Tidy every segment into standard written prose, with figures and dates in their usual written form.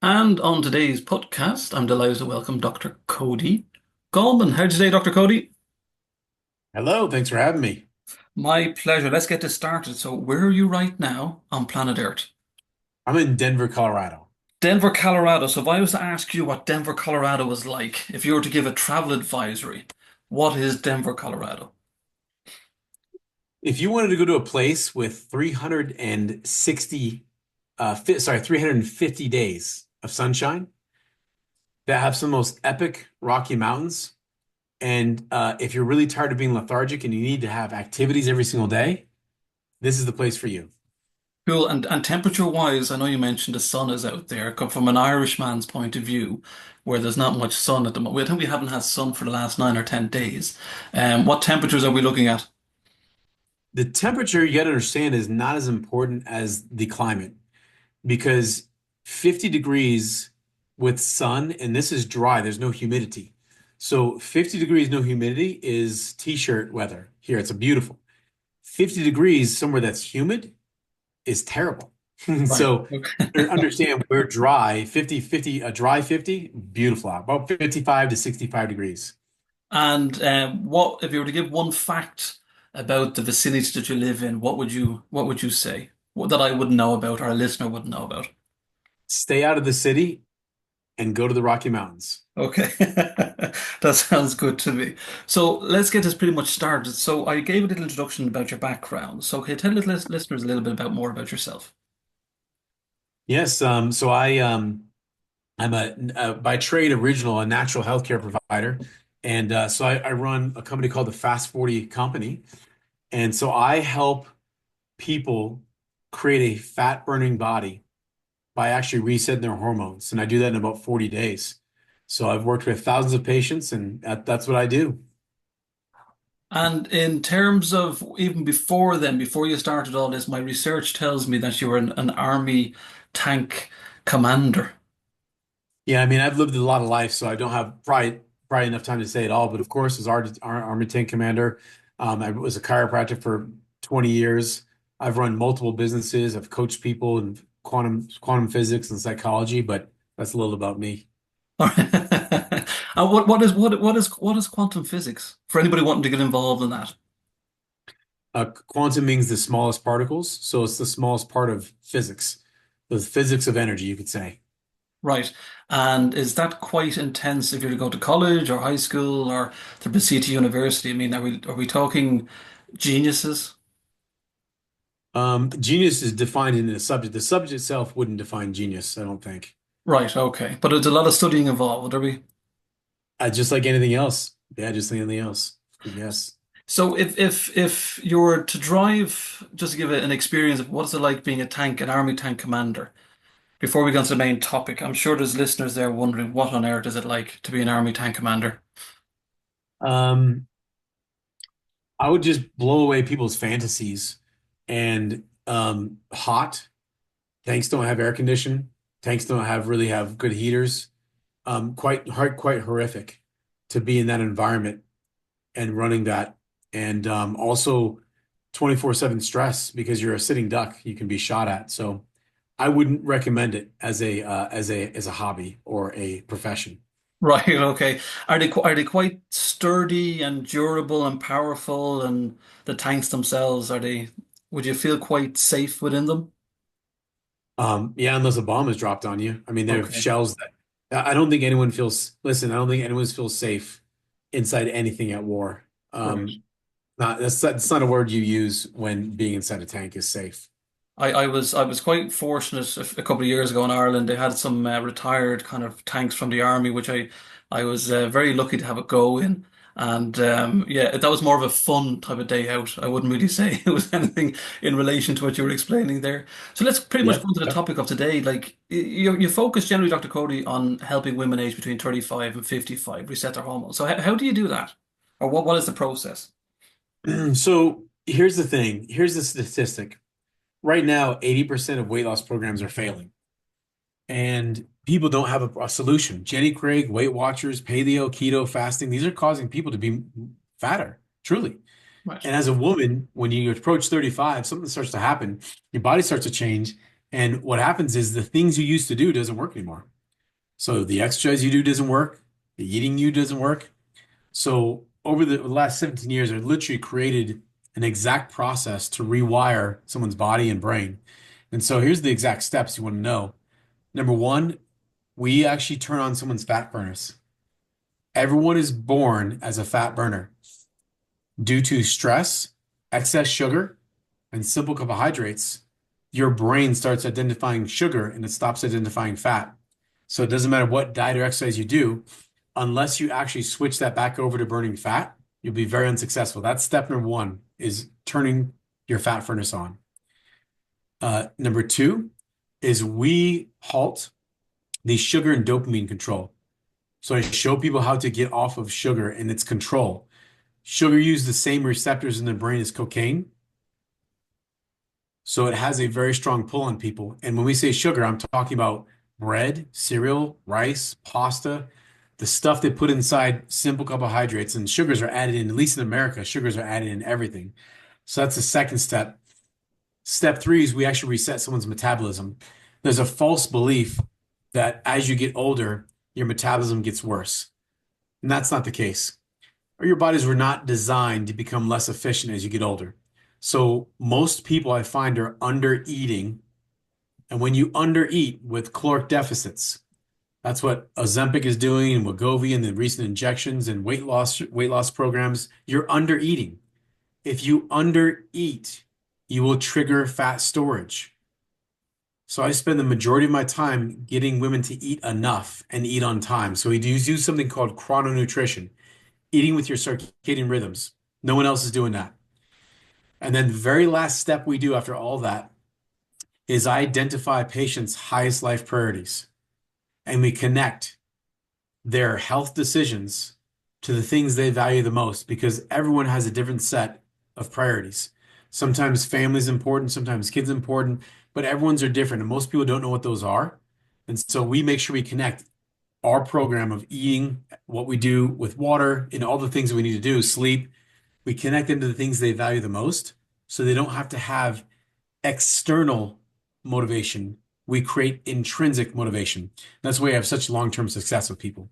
And on today's podcast, I'm delighted to welcome Dr. Cody Golman. How'd you say, Dr. Cody? Hello, thanks for having me. My pleasure. Let's get this started. So, where are you right now on planet Earth? I'm in Denver, Colorado. Denver, Colorado. So, if I was to ask you what Denver, Colorado was like, if you were to give a travel advisory, what is Denver, Colorado? If you wanted to go to a place with 360, 350 days of sunshine that have some of the most epic Rocky Mountains, and if you're really tired of being lethargic and you need to have activities every single day, this is the place for you. Cool. And temperature-wise, I know you mentioned the sun is out there. Come from an Irishman's point of view, where there's not much sun at the moment. I think we haven't had sun for the last 9 or 10 days. What temperatures are we looking at? The temperature, you got to understand, is not as important as the climate because 50 degrees with sun, and this is dry, there's no humidity. So 50 degrees, no humidity is t-shirt weather here. It's a beautiful. 50 degrees somewhere that's humid is terrible. Right. So Okay. understand we're dry, 50, a dry 50, beautiful out, about 55 to 65 degrees. And what if you were to give one fact about the vicinity that you live in? What would you say? What that I wouldn't know about, or a listener wouldn't know about? Stay out of the city and go to the Rocky Mountains. Okay, that sounds good to me. So let's get this pretty much started. So I gave a little introduction about your background. So can you tell the listeners a little bit about more about yourself? Yes, I'm a by trade original, a natural healthcare provider. And so I run a company called the FAST40 company. And so I help people create a fat burning body by actually resetting their hormones. And I do that in about 40 days. So I've worked with thousands of patients, and that's what I do. And in terms of even before then, before you started all this, my research tells me that you were an army tank commander. Yeah, I mean, I've lived a lot of life, so I don't have probably enough time to say it all. But of course, as our Army Tank Commander, I was a chiropractor for 20 years. I've run multiple businesses. I've coached people in quantum physics and psychology, but that's a little about me. And what is quantum physics for anybody wanting to get involved in that? Quantum means the smallest particles, so it's the smallest part of physics, the physics of energy, you could say. Right. And is that quite intense if you're to go to college or high school or to proceed to university? I mean, are we talking geniuses? Genius is defined in the subject. The subject itself wouldn't define genius, I don't think. Right, okay. But there's a lot of studying involved, would there be? Just like anything else. Yeah, just like anything else. Yes. So if you were to drive, just to give it an experience of what is it like being an army tank commander, before we go on to the main topic, I'm sure there's listeners there wondering what on earth is it like to be an army tank commander? Um, I would just blow away people's fantasies. And hot tanks don't have air conditioning. Tanks don't really have good heaters. Quite horrific to be in that environment and running that. And also 24/7 stress because you're a sitting duck. You can be shot at. So I wouldn't recommend it as a hobby or a profession. Right, okay. Are they quite sturdy and durable and powerful and the tanks themselves, would you feel quite safe within them? Yeah, unless a bomb is dropped on you. I mean, there are Okay. shells that I don't think anyone feels, listen, I don't think anyone feels safe inside anything at war. Right. That's not a word you use when being inside a tank is safe. I was quite fortunate a couple of years ago in Ireland. They had some retired kind of tanks from the army, which I was very lucky to have a go in. And yeah, that was more of a fun type of day out. I wouldn't really say it was anything in relation to what you were explaining there. So let's pretty much go Yep. into the Yep. topic of today. Like you focus generally, Dr. Cody, on helping women aged between 35 and 55 reset their hormones. So how do you do that? Or what is the process? So here's the thing. Here's the statistic. Right now, 80% of weight loss programs are failing, and people don't have a solution. Jenny Craig, Weight Watchers, paleo, keto, fasting, these are causing people to be fatter, truly. Right. And as a woman, when you approach 35, something starts to happen. Your body starts to change. And what happens is the things you used to do doesn't work anymore. So the exercise you do doesn't work, the eating you doesn't work. So over the last 17 years, I literally created an exact process to rewire someone's body and brain. And so here's the exact steps you want to know. Number one, we actually turn on someone's fat furnace. Everyone is born as a fat burner. Due to stress, excess sugar, and simple carbohydrates, your brain starts identifying sugar and it stops identifying fat. So it doesn't matter what diet or exercise you do, unless you actually switch that back over to burning fat, you'll be very unsuccessful. That's step number one, is turning your fat furnace on. Number two is we halt the sugar and dopamine control. So I show people how to get off of sugar and its control. Sugar uses the same receptors in the brain as cocaine. So it has a very strong pull on people. And when we say sugar, I'm talking about bread, cereal, rice, pasta, the stuff they put inside simple carbohydrates. And sugars are added in, at least in America, sugars are added in everything. So that's the second step. Step three is we actually reset someone's metabolism. There's a false belief that as you get older, your metabolism gets worse. And that's not the case. Your bodies were not designed to become less efficient as you get older. So most people I find are under eating. And when you undereat with caloric deficits, that's what Ozempic is doing and Wegovy and the recent injections and weight loss programs, you're under eating. If you undereat, you will trigger fat storage. So I spend the majority of my time getting women to eat enough and eat on time. So we do something called chrononutrition, eating with your circadian rhythms. No one else is doing that. And then the very last step we do after all that is I identify patients' highest life priorities and we connect their health decisions to the things they value the most because everyone has a different set of priorities. Sometimes family's important, sometimes kids important, but everyone's are different and most people don't know what those are. And so we make sure we connect our program of eating, what we do with water, and all the things that we need to do, sleep. We connect them to the things they value the most so they don't have to have external motivation. We create intrinsic motivation. That's why I have such long-term success with people.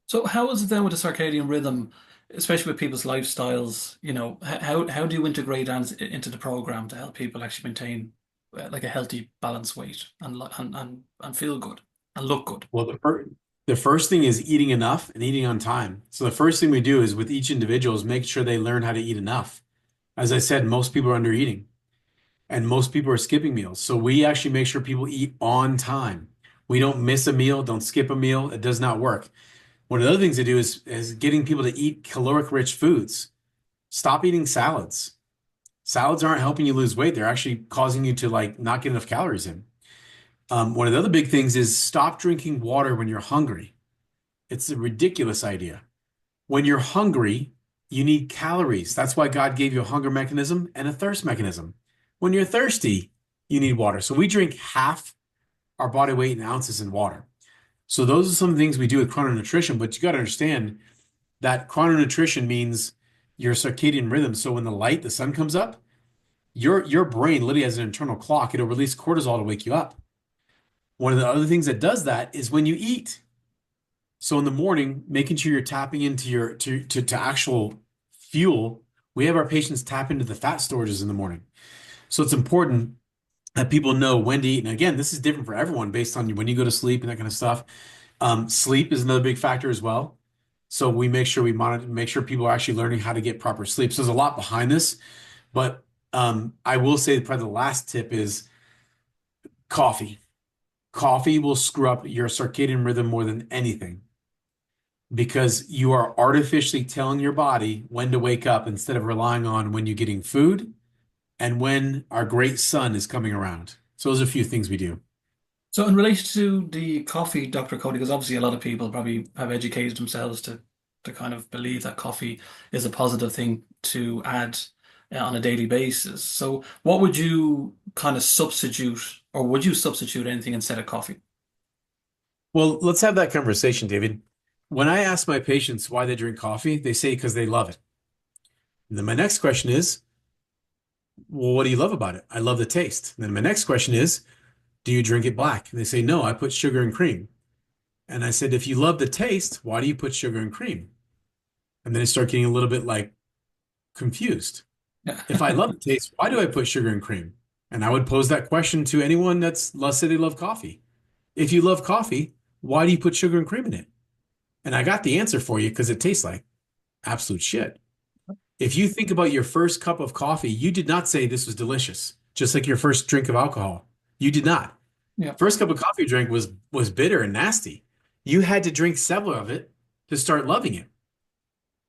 So how is it then with the circadian rhythm, especially with people's lifestyles? How do you integrate that into the program to help people actually maintain like a healthy, balanced weight and feel good and look good? Well, the first thing is eating enough and eating on time. So the first thing we do is with each individual is make sure they learn how to eat enough. As I said, most people are under eating and most people are skipping meals. So we actually make sure people eat on time. We don't miss a meal, don't skip a meal. It does not work. One of the other things to do is getting people to eat caloric rich foods. Stop eating salads. Salads aren't helping you lose weight. They're actually causing you to like not get enough calories in. One of the other big things is stop drinking water when you're hungry. It's a ridiculous idea. When you're hungry, you need calories. That's why God gave you a hunger mechanism and a thirst mechanism. When you're thirsty, you need water. So we drink half our body weight in ounces in water. So those are some things we do with chrononutrition, but you got to understand that chrononutrition means your circadian rhythm. So when the sun comes up, your brain literally has an internal clock. It'll release cortisol to wake you up. One of the other things that does that is when you eat. So in the morning, making sure you're tapping into your to actual fuel. We have our patients tap into the fat storages in the morning. So it's important that people know when to eat. And again, this is different for everyone based on when you go to sleep and that kind of stuff. Sleep is another big factor as well. So we make sure we monitor, make sure people are actually learning how to get proper sleep. So there's a lot behind this, but I will say probably the last tip is coffee. Coffee will screw up your circadian rhythm more than anything because you are artificially telling your body when to wake up instead of relying on when you're getting food and when our great sun is coming around. So those are a few things we do. So in relation to the coffee, Dr. Cody, because obviously a lot of people probably have educated themselves to kind of believe that coffee is a positive thing to add on a daily basis. So what would you kind of substitute, or would you substitute anything instead of coffee? Well, let's have that conversation, David. When I ask my patients why they drink coffee, they say because they love it. And then my next question is, well, what do you love about it? I love the taste. And then my next question is, do you drink it black? And they say, no, I put sugar and cream. And I said, if you love the taste, why do you put sugar and cream? And then they start getting a little bit like confused. Yeah. If I love the taste, why do I put sugar and cream? And I would pose that question to anyone that's, let's say they love coffee. If you love coffee, why do you put sugar and cream in it? And I got the answer for you because it tastes like absolute shit. If you think about your first cup of coffee, you did not say this was delicious, just like your first drink of alcohol. You did not. Yeah. First cup of coffee you drank was bitter and nasty. You had to drink several of it to start loving it.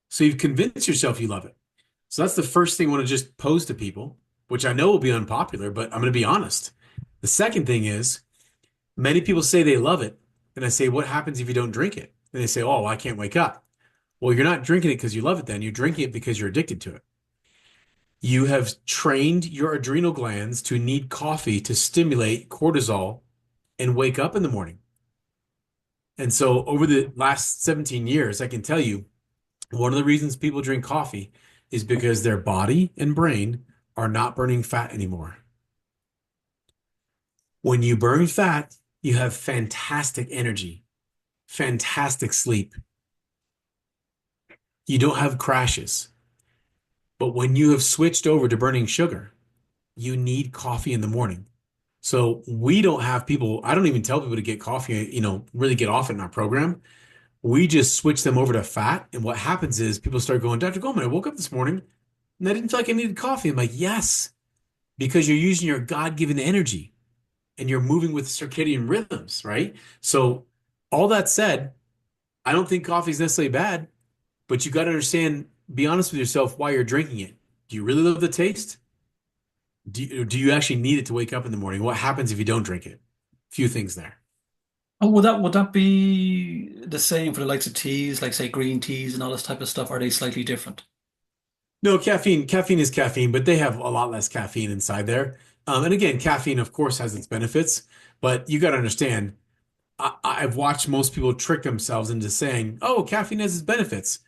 So you've convinced yourself you love it. So that's the first thing I want to just pose to people, which I know will be unpopular, but I'm going to be honest. The second thing is many people say they love it. And I say, what happens if you don't drink it? And they say, oh, I can't wake up. Well, you're not drinking it because you love it then. You're drinking it because you're addicted to it. You have trained your adrenal glands to need coffee to stimulate cortisol and wake up in the morning. And so over the last 17 years, I can tell you one of the reasons people drink coffee is because their body and brain are not burning fat anymore. When you burn fat, you have fantastic energy, fantastic sleep. You don't have crashes. But when you have switched over to burning sugar, you need coffee in the morning. So we don't have people, I don't even tell people to get coffee, really get off it in our program. We just switch them over to fat. And what happens is people start going, Dr. Goldman, I woke up this morning and I didn't feel like I needed coffee. I'm like, yes, because you're using your God-given energy and you're moving with circadian rhythms, right? So all that said, I don't think coffee is necessarily bad, but you got to understand, be honest with yourself why you're drinking it. Do you really love the taste? Do you actually need it to wake up in the morning? What happens if you don't drink it? Few things there. Oh, would that be the same for the likes of teas, like say green teas and all this type of stuff? Are they slightly different? No, caffeine is caffeine, but they have a lot less caffeine inside there. And again, caffeine, of course, has its benefits, but you got to understand, I've watched most people trick themselves into saying, oh, caffeine has its benefits.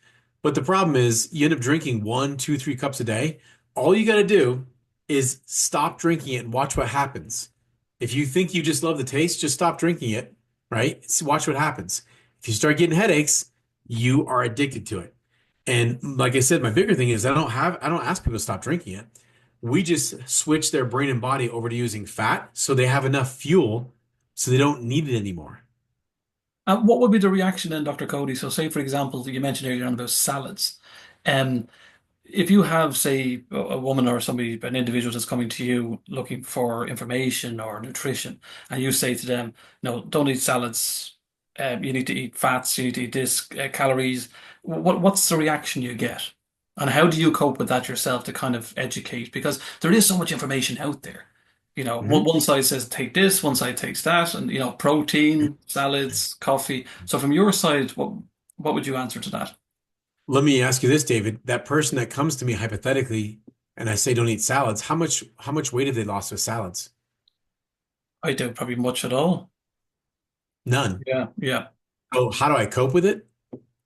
But the problem is you end up drinking one, two, 3 cups a day. All you got to do is stop drinking it and watch what happens. If you think you just love the taste, just stop drinking it, right? Watch what happens. If you start getting headaches, you are addicted to it. And like I said, my bigger thing is I don't ask people to stop drinking it. We just switch their brain and body over to using fat so they have enough fuel so they don't need it anymore. What would be the reaction then, Dr. Cody? So, say for example, you mentioned earlier on about salads. Um, if you have, say, a woman or somebody, an individual that's coming to you looking for information or nutrition, and you say to them, no, don't eat salads. You need to eat fats. You need to eat this, calories. What's the reaction you get? And how do you cope with that yourself to kind of educate? Because there is so much information out there. Mhm. One side says take this, one side takes that, and protein, salads, coffee. So from your side, what would you answer to that? Let me ask you this, David. That person that comes to me hypothetically and I say don't eat salads, how much weight have they lost with salads? I doubt probably much at all. None. Yeah, yeah. So how do I cope with it?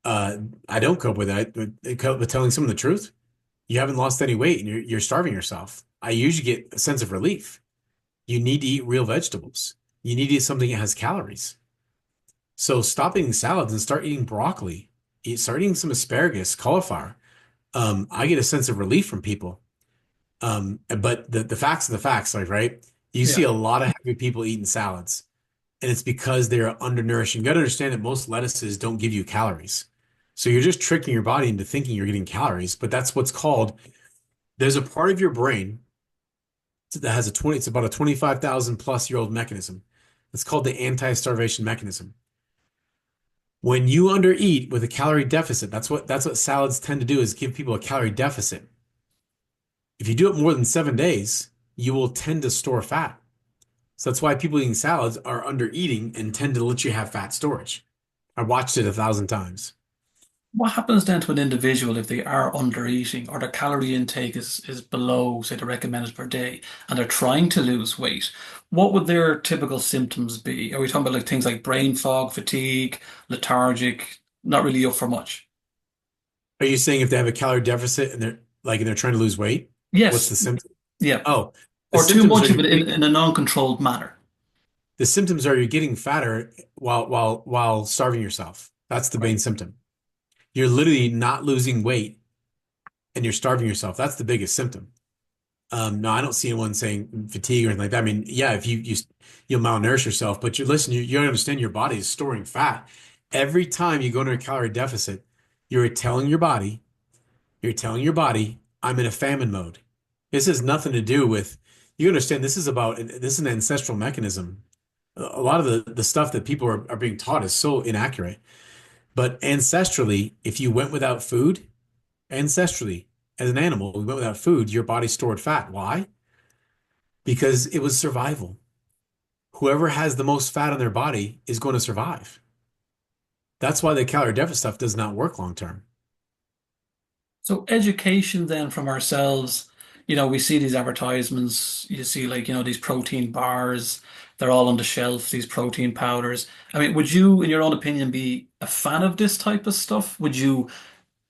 Uh, I don't cope with it. I cope with telling someone the truth. You haven't lost any weight and you're starving yourself. I usually get a sense of relief. You need to eat real vegetables. You need to eat something that has calories. So stop eating salads and start eating broccoli. Start eating some asparagus, cauliflower. I get a sense of relief from people. But the facts are the facts, like, right? You see Yeah. a lot of happy people eating salads, and it's because they're undernourished. You got to understand that most lettuces don't give you calories. So you're just tricking your body into thinking you're getting calories, but that's what's called, there's a part of your brain that has it's about a 25,000 plus year old mechanism. It's called the anti-starvation mechanism. When you undereat with a calorie deficit, that's what salads tend to do is give people a calorie deficit. If you do it more than 7 days, you will tend to store fat. So that's why people eating salads are under eating and tend to let you have fat storage. I watched it 1,000 times. What happens then to an individual if they are under eating or their calorie intake is below, say, the recommended per day, and they're trying to lose weight? What would their typical symptoms be? Are we talking about like things like brain fog, fatigue, lethargic, not really up for much? Are you saying if they have a calorie deficit and they're trying to lose weight? What's Yes. the symptom? Yeah. Oh, the Or too symptoms are much of you're it in, getting, in a non-controlled manner. The symptoms are you're getting fatter while starving yourself. That's the Right. main symptom. You're literally not losing weight and you're starving yourself. That's the biggest symptom. No, I don't see anyone saying fatigue or anything like that. I mean, yeah, if you'll malnourish yourself, but you understand your body is storing fat. Every time you go into a calorie deficit, you're telling your body, you're telling your body, I'm in a famine mode. This has nothing to do with, you understand this is an ancestral mechanism. A lot of the stuff that people are being taught is so inaccurate. But ancestrally, if you went without food, ancestrally, as an animal, we went without food, your body stored fat. Why? Because it was survival. Whoever has the most fat on their body is going to survive. That's why the calorie deficit stuff does not work long term. So education then from ourselves, we see these advertisements, you see like, these protein bars, they're all on the shelf, these protein powders. I mean, would you, in your own opinion, be a fan of this type of stuff? Would you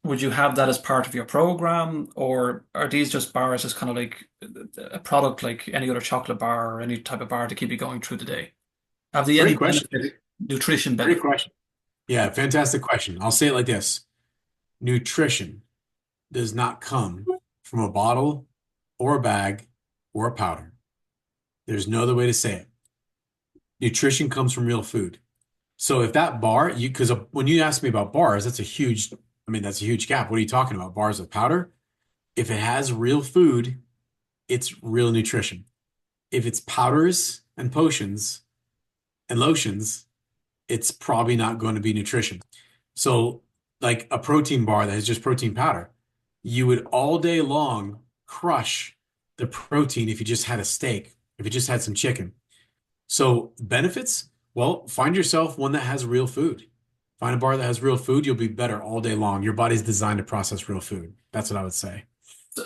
have that as part of your program, or are these just bars just kind of like a product like any other chocolate bar or any type of bar to keep you going through the day? Have they any Great question. benefit, nutrition Great benefit? question. Yeah, fantastic question. I'll say it like this. Nutrition does not come from a bottle or a bag or a powder. There's no other way to say it. Nutrition comes from real food. So if that bar, because when you ask me about bars, that's a huge gap. What are you talking about? Bars of powder? If it has real food, it's real nutrition. If it's powders and potions and lotions, it's probably not going to be nutrition. So, like a protein bar that has just protein powder, you would all day long crush the protein if you just had a steak, if you just had some chicken. So, benefits, well, find yourself one that has real food. Find a bar that has real food, you'll be better all day long. Your body's designed to process real food. That's what I would say.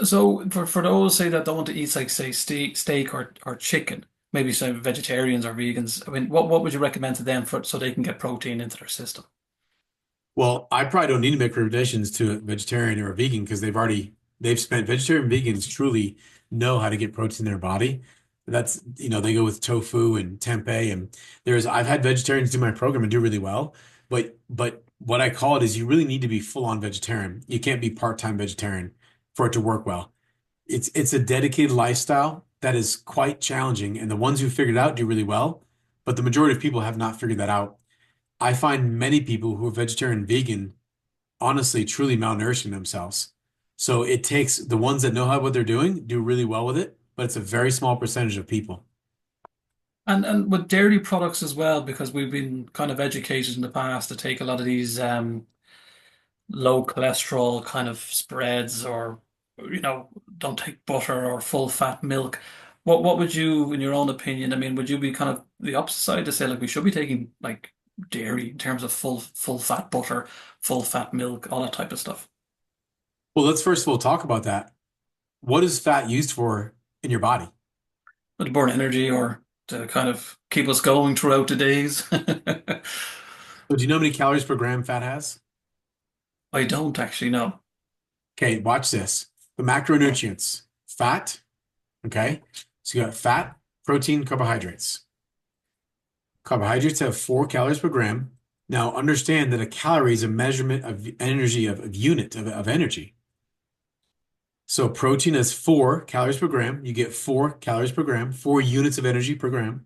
So for those say that don't want to eat like say steak or chicken, maybe some vegetarians or vegans. I mean, what would you recommend to them for so they can get protein into their system? Well, I probably don't need to make recommendations to a vegetarian or a vegan because they've spent vegetarian and vegans truly know how to get protein in their body. That's, they go with tofu and tempeh and I've had vegetarians do my program and do really well, but what I call it is you really need to be full on vegetarian. You can't be part-time vegetarian for it to work well. It's a dedicated lifestyle that is quite challenging, and the ones who figured it out do really well, but the majority of people have not figured that out. I find many people who are vegetarian and vegan honestly truly malnourishing themselves. So it takes the ones that know how what they're doing do really well with it, but it's a very small percentage of people. And with dairy products as well, because we've been kind of educated in the past to take a lot of these low cholesterol kind of spreads or don't take butter or full fat milk. What would you, in your own opinion, I mean, would you be kind of the opposite side to say like we should be taking like dairy in terms of full fat butter, full fat milk, all that type of stuff? Well, let's first of all talk about that. What is fat used for in your body? To burn energy or to kind of keep us going throughout the days. So do you know how many calories per gram fat has? I don't actually know. Okay, watch this. The macronutrients, fat, okay? So you got fat, protein, carbohydrates. Carbohydrates have 4 calories per gram. Now understand that a calorie is a measurement of energy of unit of energy. So protein has 4 calories per gram. You get 4 calories per gram, 4 units of energy per gram.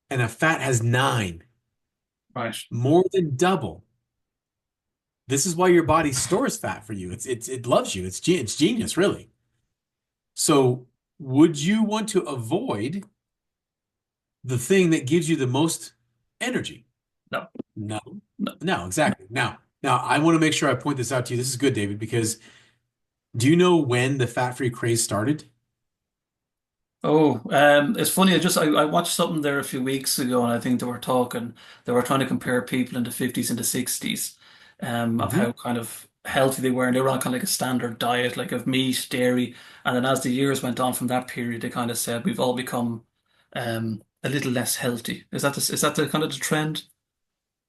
And a fat has 9, Right. more than double. This is why your body stores fat for you. It loves you. It's genius, really. So would you want to avoid the thing that gives you the most energy? No. No, No. no, exactly. Now I want to make sure I point this out to you. This is good, David, because do you know when the fat-free craze started? Oh, it's funny. I watched something there a few weeks ago, and I think they were trying to compare people in the 50s and the 60s, of Mhm. how kind of healthy they were, and they were on kind of like a standard diet, like of meat, dairy, and then as the years went on from that period, they kind of said we've all become a little less healthy. Is that the kind of the trend?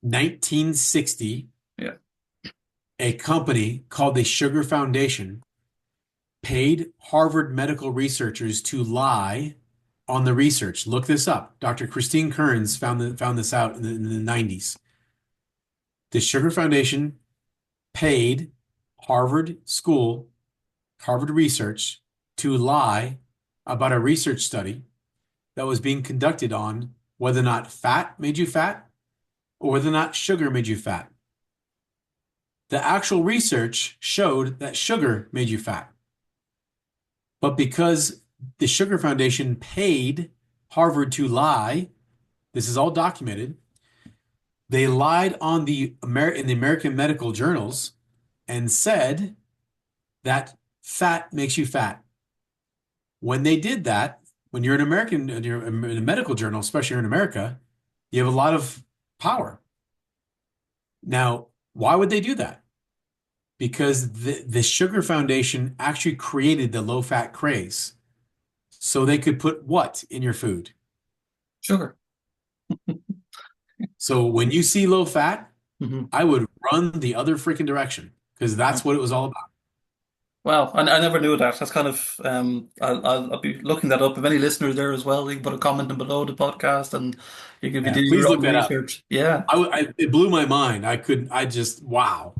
1960, Yeah. a company called the Sugar Foundation paid Harvard medical researchers to lie on the research. Look this up. Dr. Christine Kearns found this out in the 90s. The Sugar Foundation paid Harvard School, Harvard Research, to lie about a research study that was being conducted on whether or not fat made you fat or whether or not sugar made you fat. The actual research showed that sugar made you fat. But because the Sugar Foundation paid Harvard to lie, this is all documented, they lied in the American medical journals and said that fat makes you fat. When they did that, when you're you're in a medical journal, especially here in America, you have a lot of power. Now, why would they do that? Because the Sugar Foundation actually created the low-fat craze. So they could put what in your food? Sugar. So when you see low fat, Hmm. I would run the other freaking direction because that's what it was all about. Wow, I never knew that. That's kind of I'll be looking that up. If any listeners there as well, you can put a comment in below the podcast, and you can be Yeah, doing please your look own that up. research. Yeah, It blew my mind. I just, wow.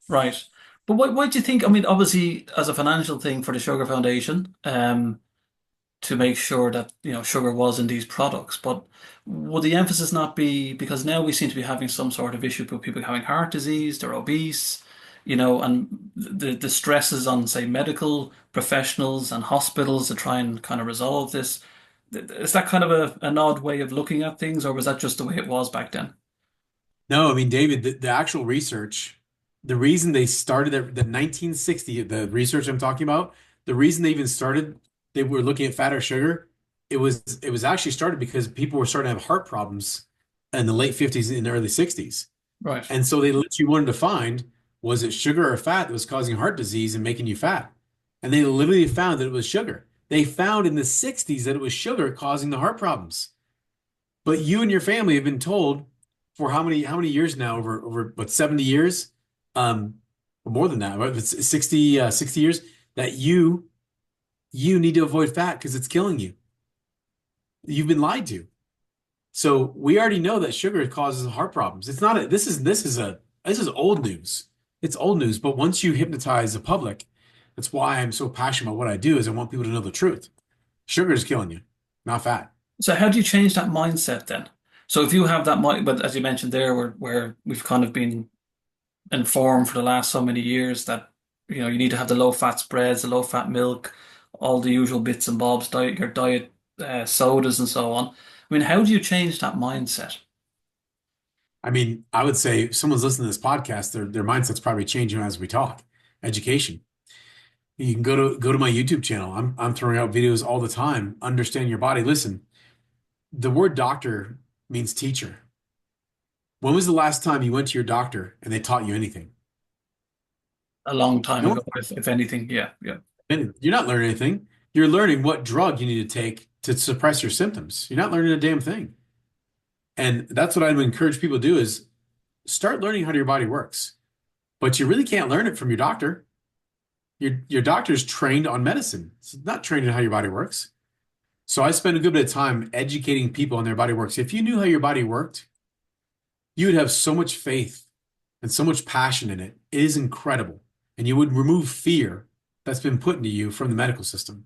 right. But why do you think? I mean, obviously, as a financial thing for the Sugar Foundation, to make sure that sugar was in these products. But would the emphasis not be because now we seem to be having some sort of issue with people having heart disease, they're obese, and the stresses on say medical professionals and hospitals to try and kind of resolve this. Is that kind of an odd way of looking at things, or was that just the way it was back then? No, I mean, David, the actual research, the reason they started the 1960, the research I'm talking about, the reason they even started, they were looking at fat or sugar. It was actually started because people were starting to have heart problems in the late 50s and early 60s. Right. And so they literally wanted to find, was it sugar or fat that was causing heart disease and making you fat? And they literally found that it was sugar. They found in the 60s that it was sugar causing the heart problems. But you and your family have been told for how many years now, over what, 70 years? Or more than that, right? It's 60 years that you need to avoid fat because it's killing you. You've been lied to. So we already know that sugar causes heart problems. It's not a, this is old news. It's old news, but once you hypnotize the public, that's why I'm so passionate about what I do is I want people to know the truth. Sugar is killing you, not fat. So how do you change that mindset then? So if you have that mind, but as you mentioned there, where we've kind of been informed for the last so many years that you need to have the low fat spreads, the low fat milk, all the usual bits and bobs, your diet sodas and so on. I mean, how do you change that mindset? I mean, I would say if someone's listening to this podcast, their mindset's probably changing as we talk. Education. You can go to my YouTube channel. I'm throwing out videos all the time. Understand your body. Listen, the word doctor means teacher. When was the last time you went to your doctor and they taught you anything? A long time No ago, if anything. Yeah, yeah. one. You're not learning anything. You're learning what drug you need to take to suppress your symptoms. You're not learning a damn thing. And that's what I would encourage people to do is start learning how your body works. But you really can't learn it from your doctor. Your doctor's trained on medicine. It's not trained in how your body works. So I spend a good bit of time educating people on their body works. If you knew how your body worked, you would have so much faith and so much passion in it. It is incredible. And you would remove fear that's been put into you from the medical system.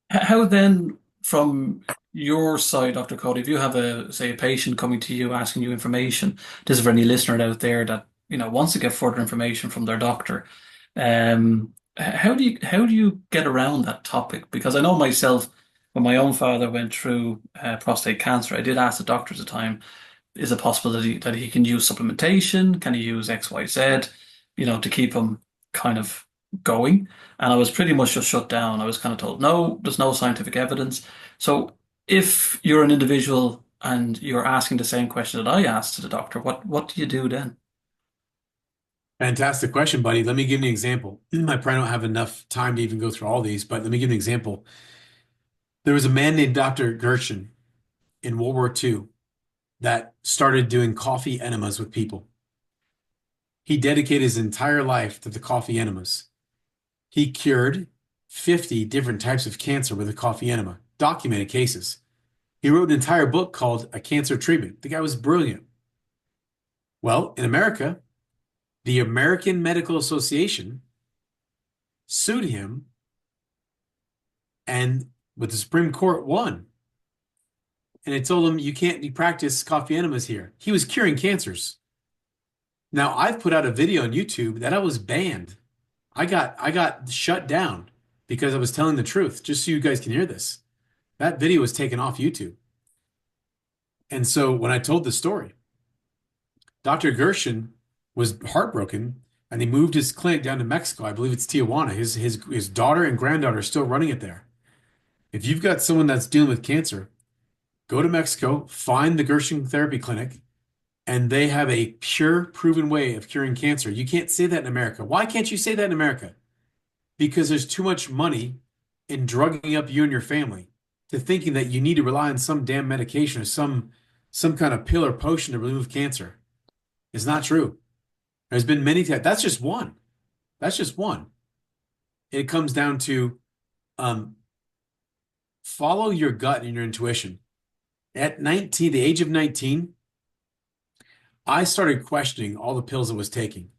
How then, from your side, Dr. Cody, if you have say a patient coming to you asking you information, this is for any listener out there that wants to get further information from their doctor. How do you get around that topic? Because I know myself, when my own father went through prostate cancer, I did ask the doctor at the time, is it possible that he can use supplementation? Can he use XYZ, to keep him kind of going? And I was pretty much just shut down. I was kind of told, no, there's no scientific evidence. So if you're an individual and you're asking the same question that I asked to the doctor, what do you do then? Fantastic question, buddy. Let me give you an example. I probably don't have enough time to even go through all these, but let me give you an example. There was a man named Dr. Gershon in World War II that started doing coffee enemas with people. He dedicated his entire life to the coffee enemas. He cured 50 different types of cancer with a coffee enema. documented cases. He wrote an entire book called A Cancer Treatment. The guy was brilliant. Well, in America, the American Medical Association sued him, and with the Supreme Court won. And it told him you can't practice coffee enemas here. He was curing cancers. Now, I've put out a video on YouTube that I was banned. I got shut down because I was telling the truth, just so you guys can hear this. That video was taken off YouTube. And so when I told the story, Dr. Gershon was heartbroken and he moved his clinic down to Mexico. I believe it's Tijuana. His daughter and granddaughter are still running it there. If you've got someone that's dealing with cancer, go to Mexico, find the Gershon Therapy Clinic, and they have a pure, proven way of curing cancer. You can't say that in America. Why can't you say that in America? Because there's too much money in drugging up you and your family to thinking that you need to rely on some damn medication or some kind of pill or potion to remove cancer. It's not true. There's been many times. That's just one. That's just one. It comes down to um, follow your gut and your intuition. At 19, the age of 19, I started questioning all the pills I was taking.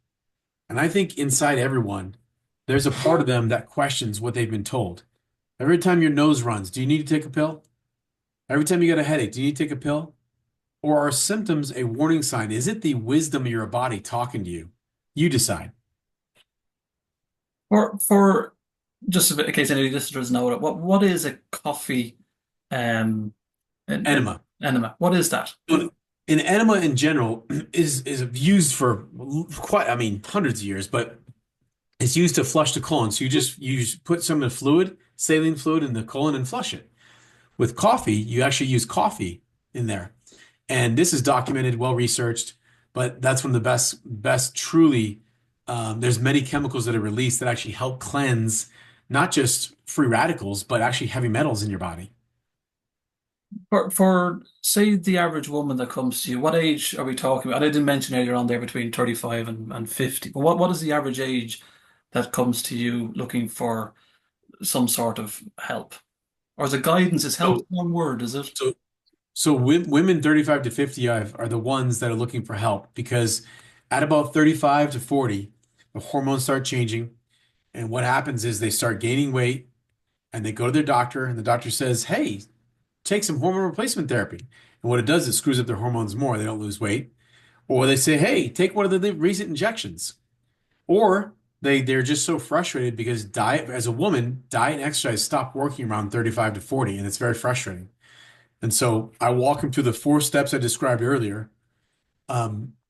And I think inside everyone, there's a part of them that questions what they've been told. Every time your nose runs, do you need to take a pill? Every time you get a headache, do you need to take a pill? Or are symptoms a warning sign? Is it the wisdom of your body talking to you? You decide. For just in case any listeners know it, what is a coffee um Enema. enema? What is that? An enema in general is used for quite, I mean, hundreds of years, but it's used to flush the colon. So you just put some of the fluid, saline fluid in the colon and flush it. With coffee, you actually use coffee in there. And this is documented, well researched, but that's one of the best truly. There's many chemicals that are released that actually help cleanse not just free radicals, but actually heavy metals in your body. For say the average woman that comes to you, what age are we talking about? I didn't mention earlier on there between 35 and 50, but what is the average age that comes to you looking for some sort of help? Or is it guidance? Is help So, one word, is it? so, women 35 to 55 are the ones that are looking for help because at about 35 to 40, the hormones start changing. And what happens is they start gaining weight and they go to their doctor, and the doctor says, hey, take some hormone replacement therapy. And what it does, it screws up their hormones more. They don't lose weight. Or they say, hey, take one of the recent injections. Or they're just so frustrated because diet, as a woman, diet and exercise stop working around 35 to 40, and it's very frustrating. And so I walk them through the 4 steps I described earlier.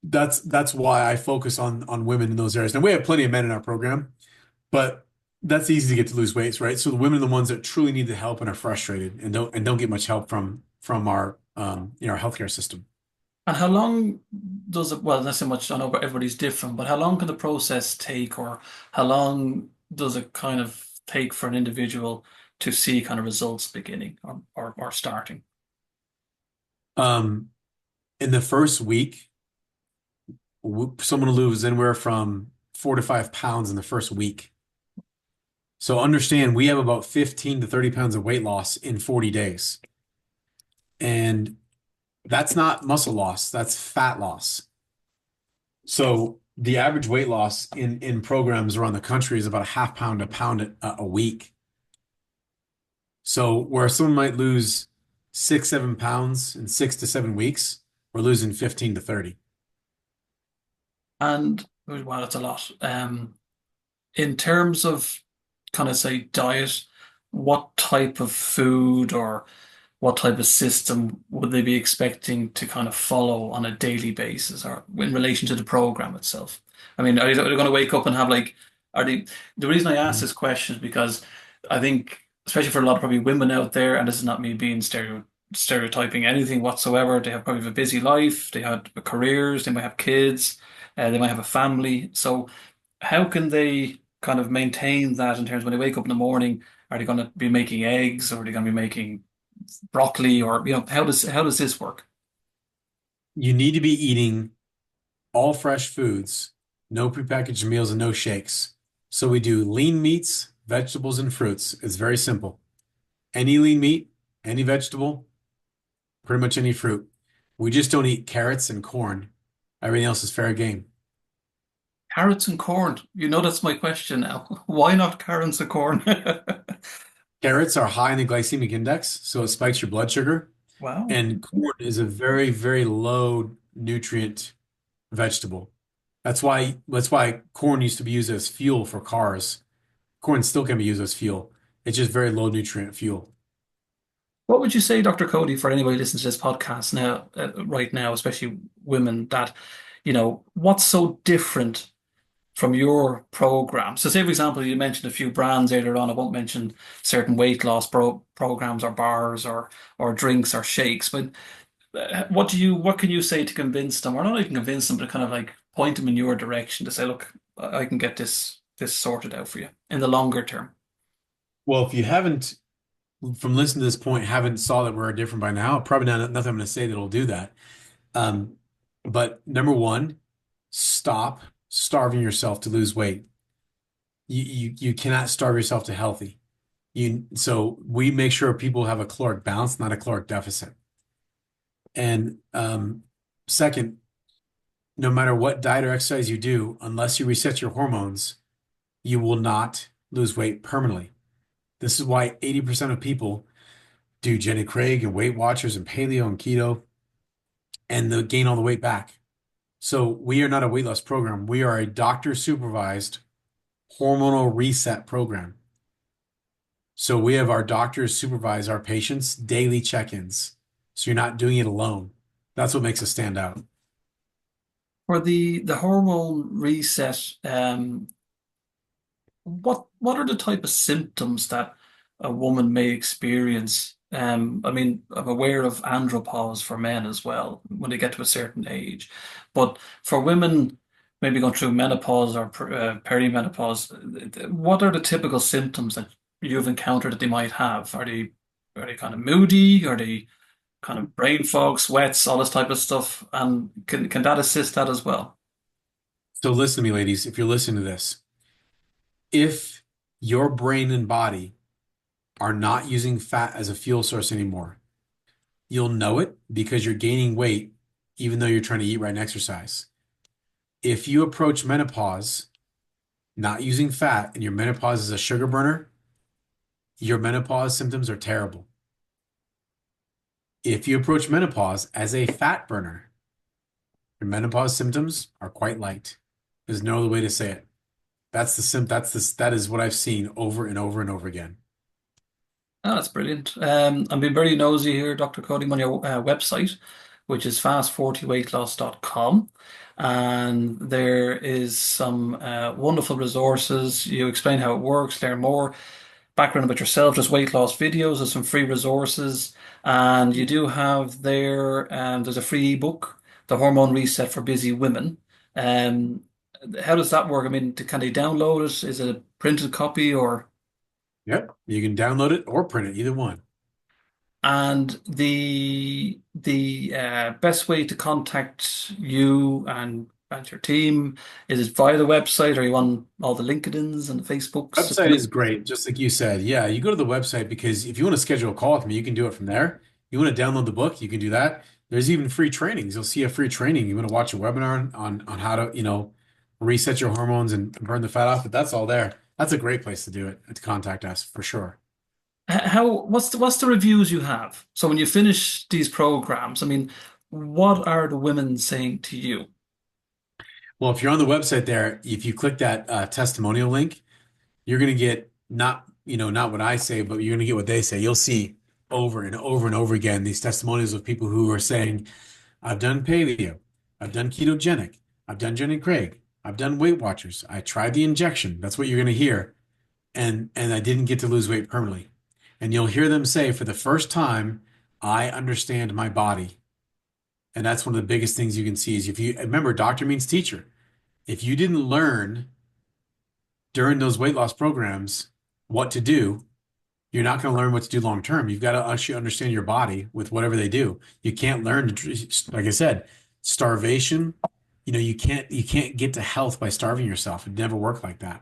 That's why I focus on women in those areas. Now we have plenty of men in our program, but that's easy to get to lose weight, right? So the women are the ones that truly need the help and are frustrated and don't get much help from our our healthcare system. And how long does it, well, not so much, I know everybody's different, but how long can the process take, or how long does it kind of take for an individual to see kind of results beginning or starting? Um, in the first week, someone will lose anywhere from 4 to 5 pounds in the first week. So understand we have about 15 to 30 pounds of weight loss in 40 days. And that's not muscle loss, that's fat loss. So the average weight loss in programs around the country is about a half pound, a pound a week. So where someone might lose 6, 7 pounds in 6 to 7 weeks, we're losing 15 to 30. And well, it's a lot. In terms of kind of say diet, what type of food or what type of system would they be expecting to kind of follow on a daily basis or in relation to the program itself? I mean, are they going to wake up and have like, are they, the reason I ask Mhm. this question is because I think, especially for a lot of probably women out there, and this is not me being stereotyping anything whatsoever, they have probably a busy life, they have careers, they might have kids, they might have a family. So how can they kind of maintain that in terms when they wake up in the morning? Are they going to be making eggs, or are they going to be making broccoli, or how does this work? You need to be eating all fresh foods, no prepackaged meals and no shakes. So we do lean meats, vegetables, and fruits. It's very simple. Any lean meat, any vegetable, pretty much any fruit. We just don't eat carrots and corn. Everything else is fair game. Carrots and corn. You know that's my question now. Why not carrots and corn? Carrots are high in the glycemic index, so it spikes your blood sugar. Wow. And corn is a very, very low nutrient vegetable. That's why corn used to be used as fuel for cars. Corn still can be used as fuel. It's just very low nutrient fuel. What would you say, Dr. Cody, for anybody listening to this podcast now, right now, especially women, that, what's so different from your program? So, say, for example, you mentioned a few brands earlier on. I won't mention certain weight loss programs or bars or drinks or shakes, but what can you say to convince them, or not even convince them, but kind of like point them in your direction to say, look, I can get this sorted out for you in the longer term. Well, if you haven't, from listening to this point, haven't saw that we're different by now, probably not nothing I'm going to say that'll do that. Um, but number one, stop starving yourself to lose weight. You cannot starve yourself to healthy. So we make sure people have a caloric balance, not a caloric deficit. And second, no matter what diet or exercise you do, unless you reset your hormones, you will not lose weight permanently. This is why 80% of people do Jenny Craig and Weight Watchers and paleo and keto, and they'll gain all the weight back. So we are not a weight loss program. We are a doctor supervised hormonal reset program. So we have our doctors supervise our patients daily check-ins. So you're not doing it alone. That's what makes us stand out. For the hormone reset, what are the type of symptoms that a woman may experience? I mean, I'm aware of andropause for men as well when they get to a certain age, but for women, maybe going through menopause or perimenopause, what are the typical symptoms that you've encountered that they might have? Are they kind of moody? Are they kind of brain fog, sweats, all this type of stuff? And can that assist that as well? So listen to me, ladies, if you're listening to this, if your brain and body are not using fat as a fuel source anymore, you'll know it because you're gaining weight, even though you're trying to eat right and exercise. If you approach menopause not using fat and your menopause is a sugar burner, your menopause symptoms are terrible. If you approach menopause as a fat burner, your menopause symptoms are quite light. There's no other way to say it. That is what I've seen over and over and over again. Oh, that's brilliant. I'm being very nosy here, Dr. Cody, on your website, which is fast40weightloss.com. And there is some wonderful resources. You explain how it works, learn more, background about yourself, just weight loss videos, there's some free resources. And you do have there, there's a free ebook, The Hormone Reset for Busy Women. Um, how does that work? I mean, can they download it? Is it a printed copy or? Yep. You can download it or print it, either one. And the best way to contact you and your team, is it via the website? Are you on all the LinkedIn's and the Facebooks? Website is great, just like you said. Yeah, you go to the website because if you want to schedule a call with me, you can do it from there. You want to download the book, you can do that. There's even free trainings. You'll see a free training. You want to watch a webinar on how to, reset your hormones and burn the fat off, but that's all there. That's a great place to do it, to contact us for sure. What's the reviews you have? So when you finish these programs, I mean, what are the women saying to you? Well, if you're on the website there, if you click that testimonial link, you're going to get not what I say, but you're going to get what they say. You'll see over and over and over again these testimonials of people who are saying, I've done paleo, I've done ketogenic, I've done Jenny Craig, I've done Weight Watchers, I tried the injection. That's what you're going to hear. And I didn't get to lose weight permanently. And you'll hear them say, for the first time, I understand my body. And that's one of the biggest things you can see is if you remember, doctor means teacher. If you didn't learn during those weight loss programs what to do, you're not going to learn what to do long term. You've got to actually understand your body with whatever they do. You can't learn to, like I said, starvation. You can't get to health by starving yourself. It never worked like that.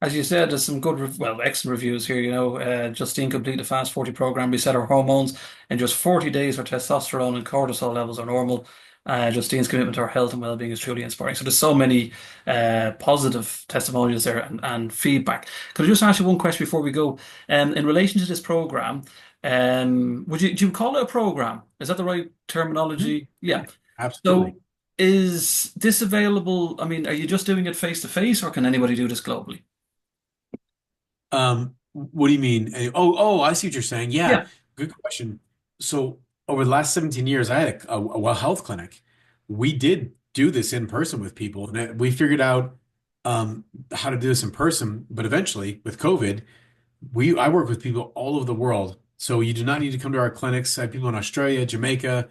As you said, there's some good, well, excellent reviews here. Justine completed the FAST40 program, reset her hormones in just 40 days. Her testosterone and cortisol levels are normal. Justine's commitment to her health and well-being is truly inspiring. So there's so many positive testimonials there and feedback. Could I just ask you one question before we go? In relation to this program, do you call it a program? Is that the right Mhm. terminology? Yeah. Absolutely. So is this available? I mean, are you just doing it face to face, or can anybody do this globally? What do you mean? Oh, I see what you're saying. Yeah, Yeah. good question. So over the last 17 years, I had a well health clinic. We did do this in person with people, and we figured out how to do this in person. But eventually, with COVID, I work with people all over the world. So you do not need to come to our clinics. I have people in Australia, Jamaica,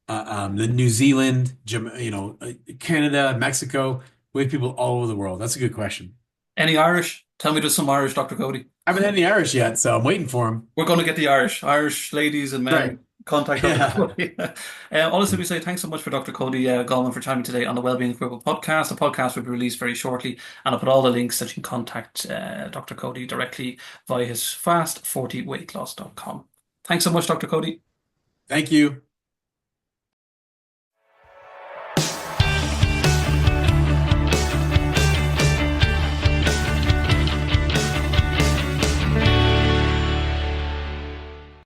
the New Zealand, Canada, Mexico. We have people all over the world. That's a good question. Any Irish? Tell me there's some Irish, Dr. Cody. I haven't had any Irish yet, so I'm waiting for them. We're going to get the Irish ladies and Right. men. Contact Dr. Yeah. Cody. Honestly, we say thanks so much for Dr. Cody Golman for joining me today on the Wellbeing Equivalent podcast. The podcast will be released very shortly, and I'll put all the links that you can contact Dr. Cody directly via his fast40weightloss.com. Thanks so much, Dr. Cody. Thank you.